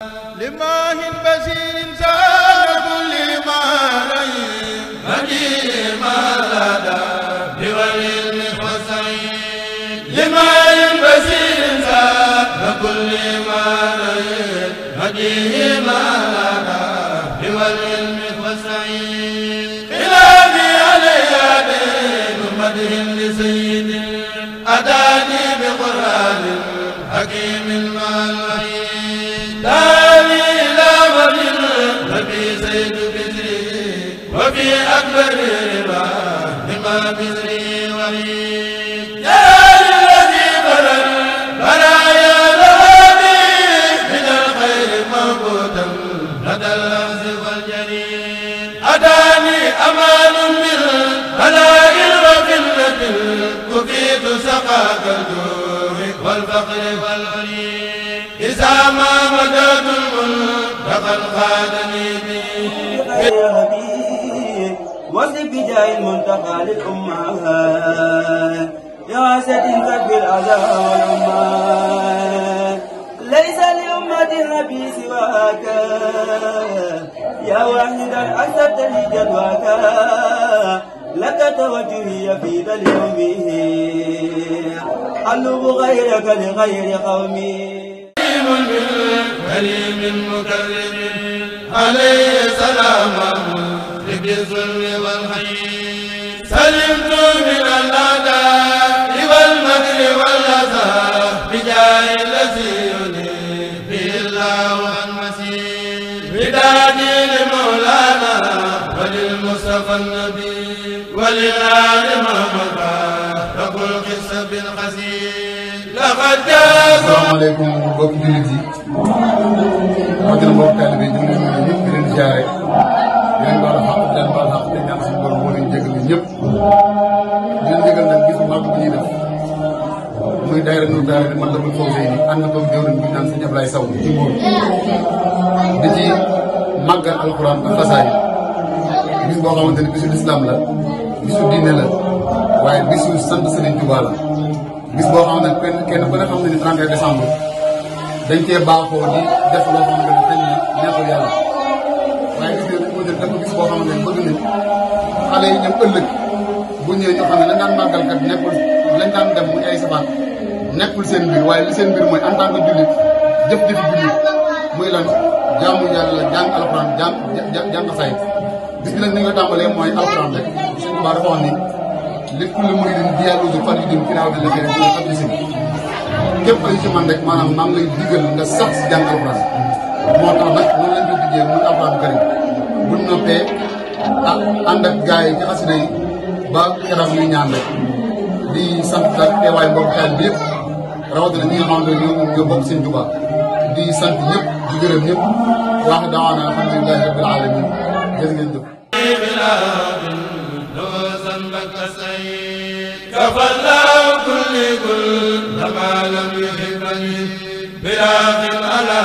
لماه بشير سال كل ما رأي هدي ما لدى بولي الحسين لماه بشير سال كل ما رأي هدي ما لدى بولي الحسين خلافي علي دين مدح لسيد أتاني بقرآن حكيم مع الوحي وفي أكبر رضا بما بزري وريد يا للذي برا برايا لهابي من الخير موجودا لدى اللفظ والجريد أتاني أمان من بلاء وقلة كفيت سقاك الجوع والفقر والغريب إذا ما مدد المنتقى خادني به واصرف بجاه المنتقى للأمة يا أسد قد بالأذى والأمة ليس لأمة النبي سواك يا واحدا أسدت لي جدواك لك توجهي في ذا اليوم ألوب غيرك لغير قومي كريم مكرم عليه سلام بالظلم والخير سلمت من الأعداء والمكر والأذى بجاه الذي ينير به الله عن مسير بدادي لمولانا وللمصطفى النبي وللآل محمد رب القصة بالخسير لقد جاء. السلام عليكم mbokk jullit yi rawatina mbokk taalibe yi ñu ngi leen di leen ziare di leen baal xaq di leen baal xaq di ñaan suñu borom moo leen jégal ñëpp di leen jégal nag gis mag bu ñuy def muy daayira Nour daayira man la bul foofu sey ni ànd ko jëwriñ bi naan sëñ Ablaye Sow ci Mbour di ci màggal alxuraan ak xasaay bis boo xamante ne bisu lislaam la bisu diine la waaye bisu sant Sëriñ Tuubaa la bis boo xam ne kenn ku ne xam ne ni 31 décembre dañ cee baaxoo di def loo xam ne dañ ne neexul yàlla waaye gis nga dañ ko jël def bis boo xam ne bëgg nañ xale yi ñoom ëllëg bu ñëwee ñoo xam ne lañ daan màggal kat nekkul lañ daan dem muy ay sabaat nekkul seen mbir waaye li seen mbir mooy en tant que jullit jëf-jëfi jullit muy lan jaamu yàlla jàng alxuraan jàng say bis bi nag ni nga tàmbalee mooy alxuraan rek Sëñ Tuubaa dafa wax ni lépp lu muy leen dialogue fan yu jëm ginnaaw bi la koy def ak lisim képp ku ci man rek maanaam maa ngi lay digal nga sax si jàng alxuraan moo tax nag noonu lañ ko diggee muy alxuraan karim bu noppee ànd ak gars yi ci xasida yi ba keroog ñuy ñaan rek di sant ak teewaay mbokk taal bi yëpp rawatina ñi nga xamante ne ñoo bokk Sëñ Tuubaa di sant ñëpp di gërëm ñëpp wax daawaana alhamdulilahi rabbil alamin jërë ngeen jëf. كفى الله كل ما لم يحبني براق على